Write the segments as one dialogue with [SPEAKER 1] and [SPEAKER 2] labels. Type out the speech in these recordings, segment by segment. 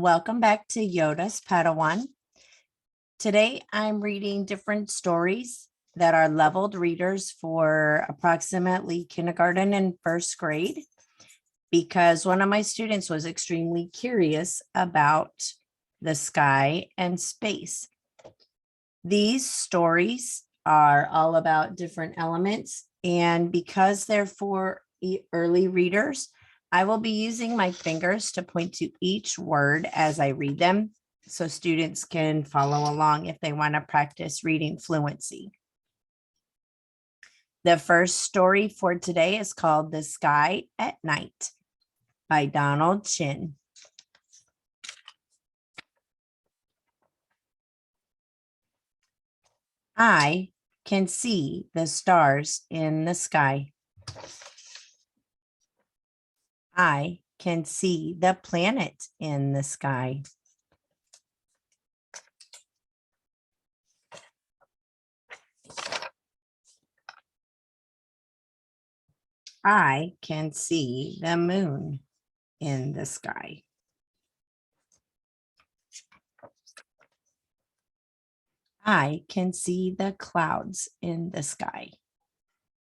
[SPEAKER 1] Welcome back to Yoda's Padawan. Today I'm reading different stories that are leveled readers for approximately kindergarten and first grade because one of my students was extremely curious about the sky and space. These stories are all about different elements, and because they're for early readers, I will be using my fingers to point to each word as I read them so students can follow along if they want to practice reading fluency. The first story for today is called The Sky at Night by Donald Chin. I can see the stars in the sky. I can see the planet in the sky. I can see the moon in the sky. I can see the clouds in the sky.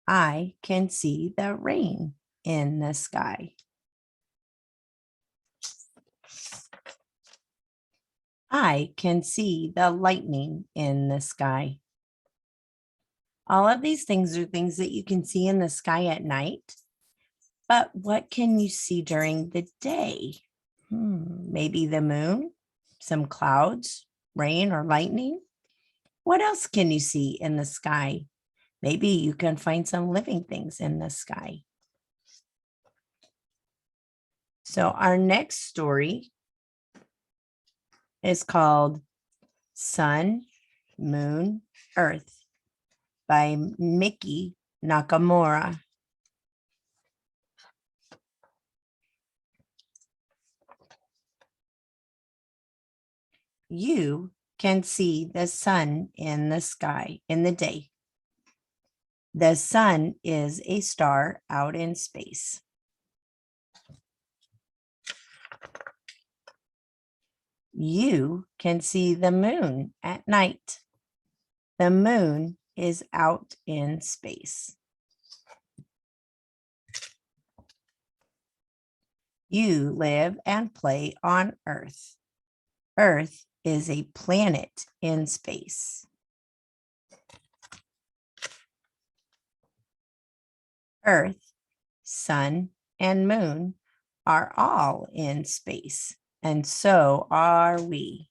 [SPEAKER 1] I can see the rain in the sky. I can see the lightning in the sky. All of these things are things that you can see in the sky at night. But what can you see during the day? Maybe the moon, some clouds, rain, or lightning. What else can you see in the sky? Maybe you can find some living things in the sky. So our next story is called Sun, Moon, Earth by Miki Nakamura. You can see the sun in the sky in the day. The sun is a star out in space. You can see the moon at night. The moon is out in space. You live and play on Earth. Earth is a planet in space. Earth, sun, and moon are all in space, and so are we.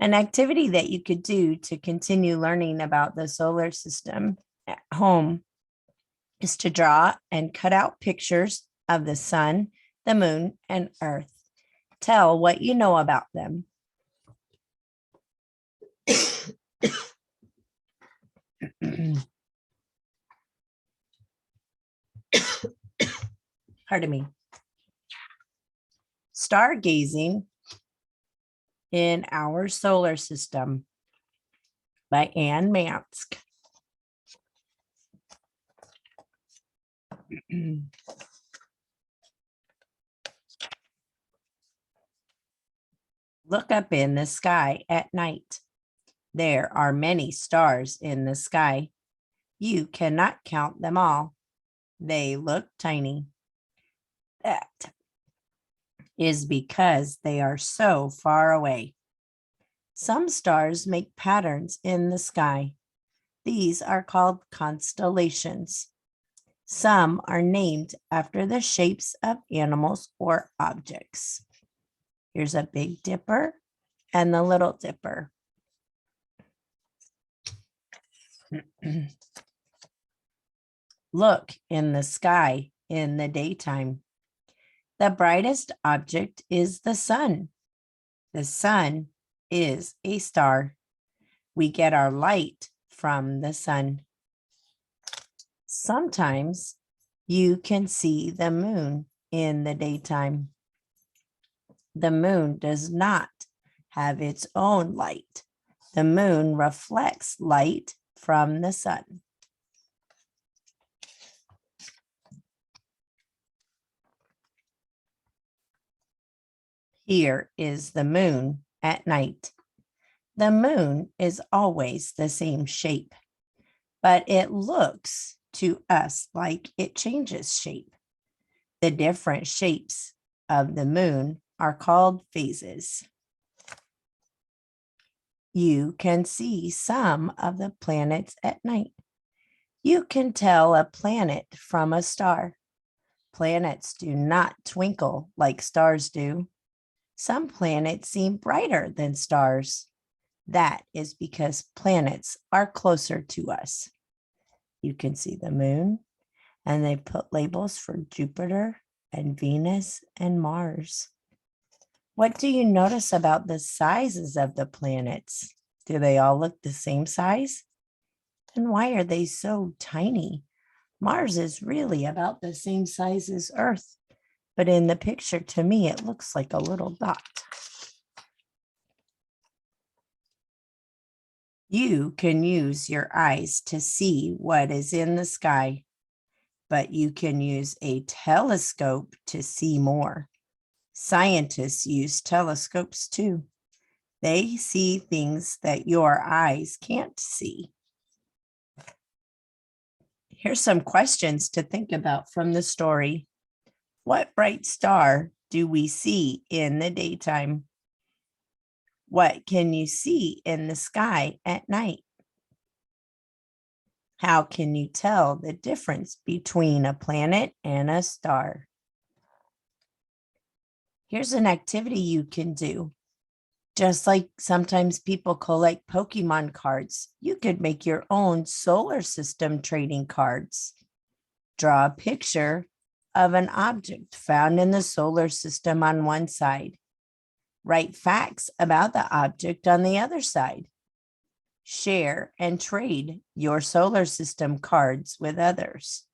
[SPEAKER 1] An activity that you could do to continue learning about the solar system at home is to draw and cut out pictures of the sun, the moon, and Earth. Tell what you know about them. Pardon me. Stargazing in Our Solar System by Mansk. Look up in the sky at night. There are many stars in the sky. You cannot count them all. They look tiny. That is because they are so far away. Some stars make patterns in the sky. These are called constellations. Some are named after the shapes of animals or objects. Here's a Big Dipper and the Little Dipper. Look in the sky in the daytime. The brightest object is the sun. The sun is a star. We get our light from the sun. Sometimes you can see the moon in the daytime. The moon does not have its own light. The moon reflects light from the sun. Here is the moon at night. The moon is always the same shape, but it looks to us like it changes shape. The different shapes of the moon are called phases. You can see some of the planets at night. You can tell a planet from a star. Planets do not twinkle like stars do. Some planets seem brighter than stars. That is because planets are closer to us. You can see the moon, and they put labels for Jupiter and Venus and Mars. What do you notice about the sizes of the planets? Do they all look the same size? And why are they so tiny? Mars is really about the same size as Earth, but in the picture, to me, it looks like a little dot. You can use your eyes to see what is in the sky, but you can use a telescope to see more. Scientists use telescopes too. They see things that your eyes can't see. Here's some questions to think about from the story. What bright star do we see in the daytime? What can you see in the sky at night? How can you tell the difference between a planet and a star? Here's an activity you can do. Just like sometimes people collect Pokemon cards, you could make your own solar system trading cards. Draw a picture of an object found in the solar system on one side. Write facts about the object on the other side. Share and trade your solar system cards with others.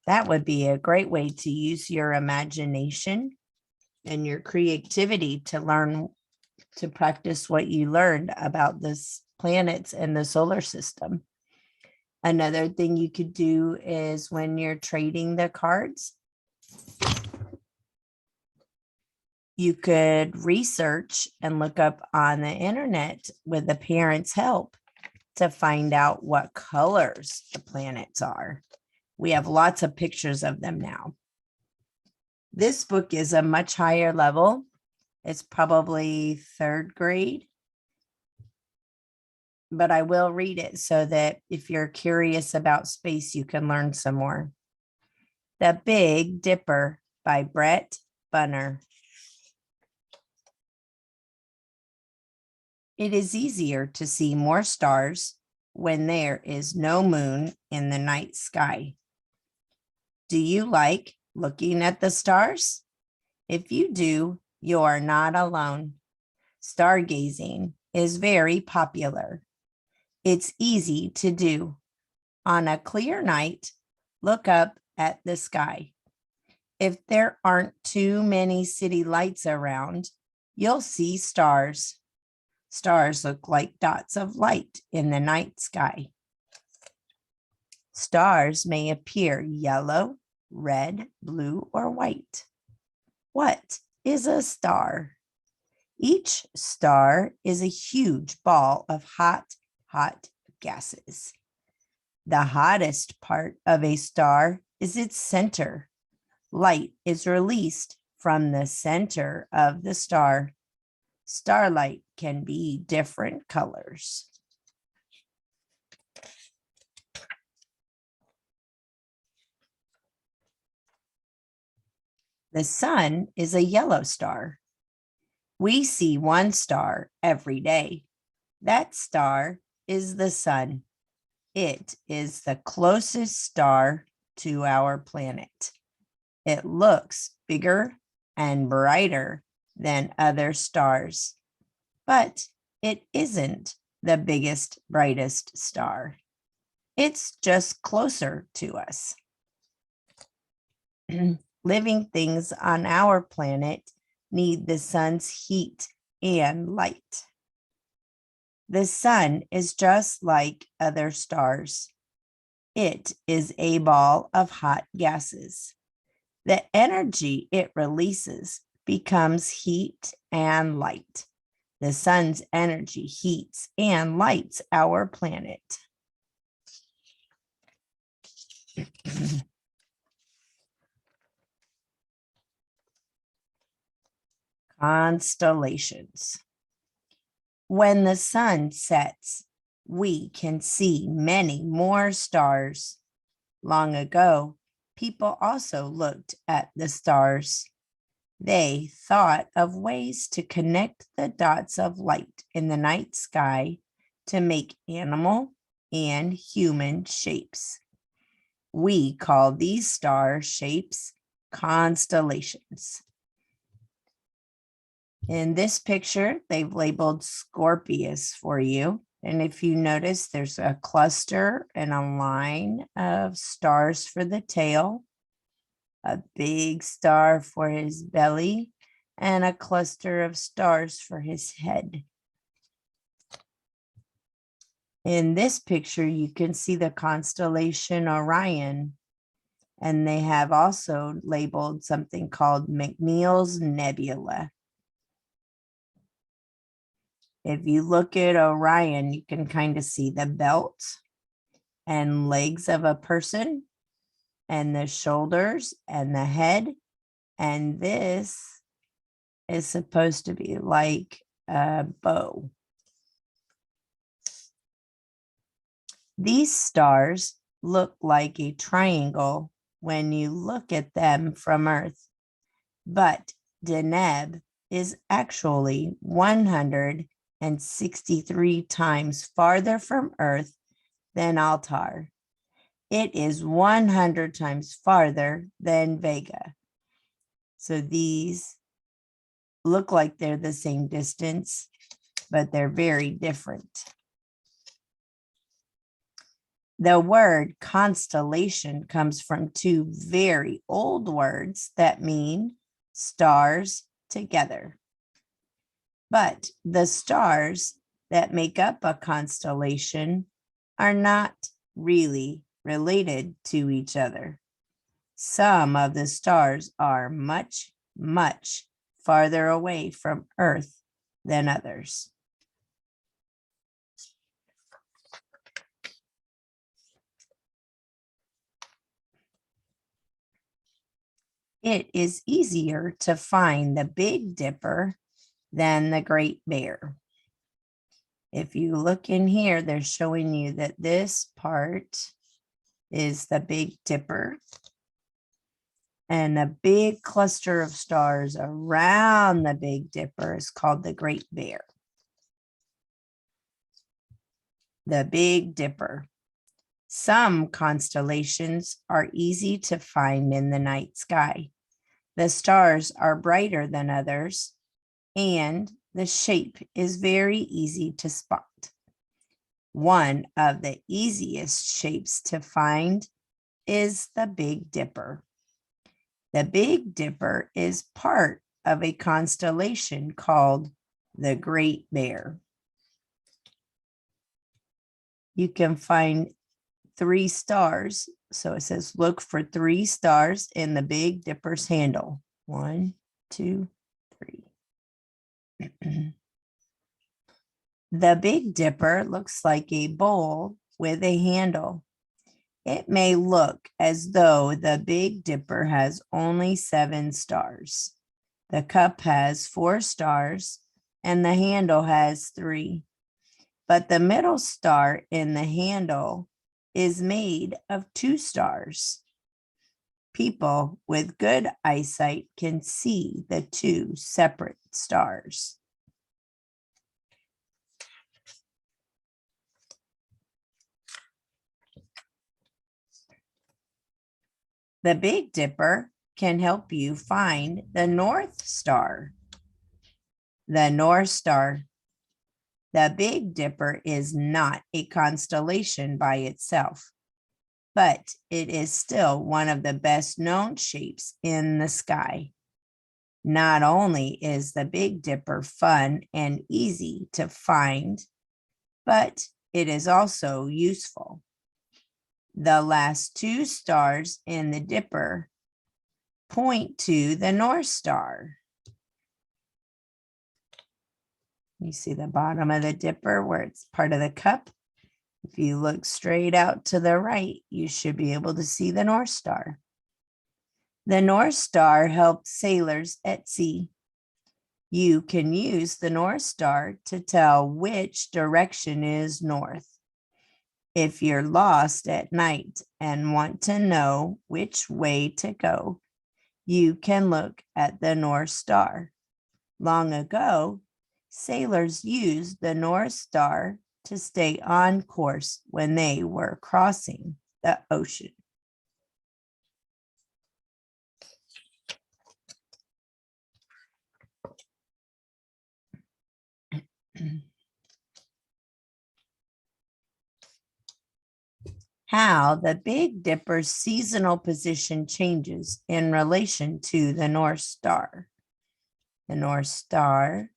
[SPEAKER 1] That would be a great way to use your imagination and your creativity to learn, to practice what you learned about this planets and the solar system. Another thing you could do is when you're trading the cards, you could research and look up on the internet with the parents' help to find out what colors the planets are. We have lots of pictures of them now. This book is a much higher level. It's probably third grade, but I will read it so that if you're curious about space, you can learn some more. The Big Dipper by Brett Bunner. It is easier to see more stars when there is no moon in the night sky. Do you like looking at the stars? If you do, you are not alone. Stargazing is very popular. It's easy to do. On a clear night, look up at the sky. If there aren't too many city lights around, you'll see stars. Stars look like dots of light in the night sky. Stars may appear yellow, red, blue, or white. What is a star? Each star is a huge ball of hot gases. The hottest part of a star is its center. Light is released from the center of the star. Starlight can be different colors. The sun is a yellow star. We see one star every day. That star is the sun. It is the closest star to our planet. It looks bigger and brighter than other stars, but it isn't the biggest, brightest star. It's just closer to us. Living things on our planet need the sun's heat and light. The sun is just like other stars. It is a ball of hot gases. The energy it releases becomes heat and light. The sun's energy heats and lights our planet. Constellations. When the sun sets, we can see many more stars. Long ago, people also looked at the stars. They thought of ways to connect the dots of light in the night sky to make animal and human shapes. We call these star shapes constellations. In this picture, they've labeled Scorpius for you. And if you notice, there's a cluster and a line of stars for the tail, a big star for his belly, and a cluster of stars for his head. In this picture, you can see the constellation Orion, and they have also labeled something called McNeil's Nebula. If you look at Orion, you can kind of see the belt and legs of a person and the shoulders and the head. And this is supposed to be like a bow. These stars look like a triangle when you look at them from Earth, but Deneb is actually 163 times farther from Earth than Altar. It is 100 times farther than Vega. So these look like they're the same distance, but they're very different. The word constellation comes from two very old words that mean stars together. But the stars that make up a constellation are not really related to each other. Some of the stars are much, much farther away from Earth than others. It is easier to find the Big Dipper than the Great Bear. If you look in here, they're showing you that this part is the Big Dipper. And a big cluster of stars around the Big Dipper is called the Great Bear. The Big Dipper. Some constellations are easy to find in the night sky. The stars are brighter than others, and the shape is very easy to spot. One of the easiest shapes to find is the Big Dipper. The Big Dipper is part of a constellation called the Great Bear. You can find 3 stars. So it says, look for 3 stars in the Big Dipper's handle. 1, 2, 3. The Big Dipper looks like a bowl with a handle. It may look as though the Big Dipper has only 7 stars. The cup has 4 stars and the handle has 3. But the middle star in the handle is made of 2 stars. People with good eyesight can see the 2 separate stars. The Big Dipper can help you find the North Star. The North Star. The Big Dipper is not a constellation by itself, but it is still one of the best known shapes in the sky. Not only is the Big Dipper fun and easy to find, but it is also useful. The last 2 stars in the Dipper point to the North Star. You see the bottom of the dipper where it's part of the cup. If you look straight out to the right, you should be able to see the North Star. The North Star helped sailors at sea. You can use the North Star to tell which direction is north. If you're lost at night and want to know which way to go, you can look at the North Star. Long ago, sailors used the North Star to stay on course when they were crossing the ocean. How the Big Dipper's seasonal position changes in relation to the North Star. The North Star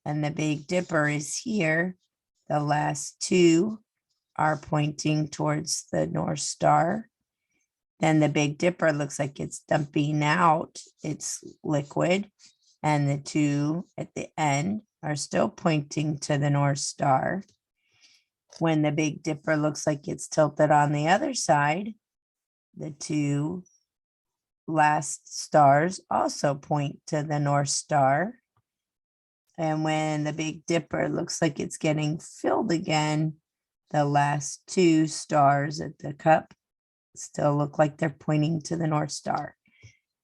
[SPEAKER 1] and the Big Dipper is here. The last two are pointing towards the North Star. Then the Big Dipper looks like it's dumping out its liquid, and the two at the end are still pointing to the North Star. When the Big Dipper looks like it's tilted on the other side, the two last stars also point to the North Star. And when the Big Dipper looks like it's getting filled again, the last two stars at the cup still look like they're pointing to the North Star.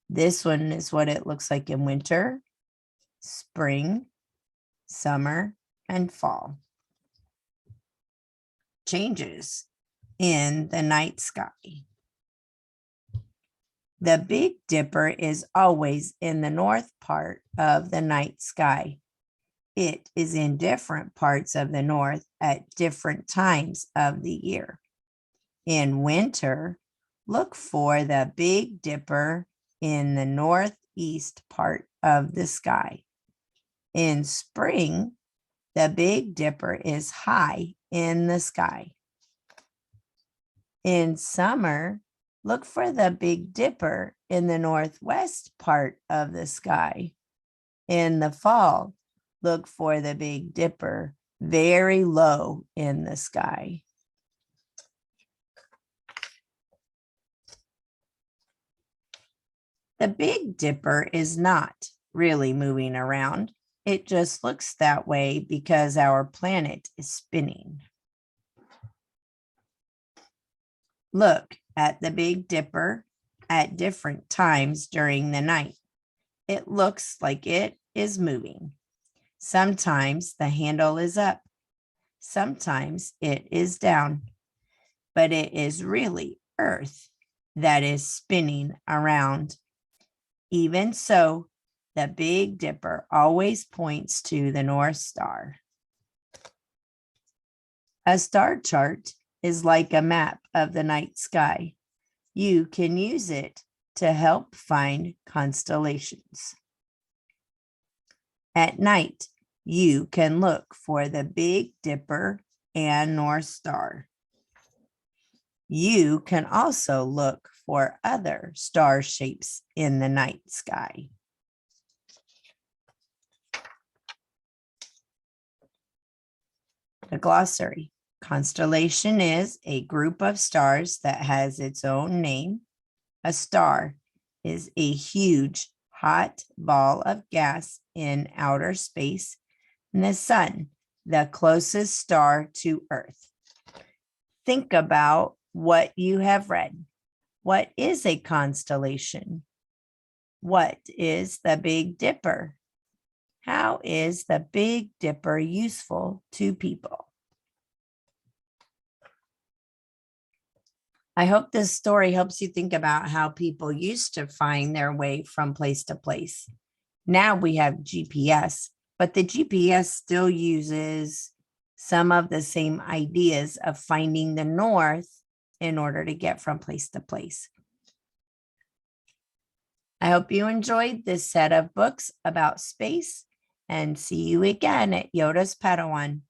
[SPEAKER 1] This one is what it looks like in winter, spring, summer, and fall. Changes in the night sky. The Big Dipper is always in the north part of the night sky. It is in different parts of the north at different times of the year. In winter, look for the Big Dipper in the northeast part of the sky. In spring, the Big Dipper is high in the sky. In summer, look for the Big Dipper in the northwest part of the sky. In the fall, look for the Big Dipper very low in the sky. The Big Dipper is not really moving around. It just looks that way because our planet is spinning. Look at the Big Dipper at different times during the night. It looks like it is moving. Sometimes the handle is up. Sometimes it is down. But it is really Earth that is spinning around. Even so, the Big Dipper always points to the North Star. A star chart is like a map of the night sky. You can use it to help find constellations. At night, you can look for the Big Dipper and North Star. You can also look for other star shapes in the night sky. The glossary. Constellation is a group of stars that has its own name. A star is a huge, hot ball of gas in outer space. And the sun, the closest star to Earth. Think about what you have read. What is a constellation? What is the Big Dipper? How is the Big Dipper useful to people? I hope this story helps you think about how people used to find their way from place to place. Now we have GPS, but the GPS still uses some of the same ideas of finding the north in order to get from place to place. I hope you enjoyed this set of books about space, and see you again at Yoda's Padawan.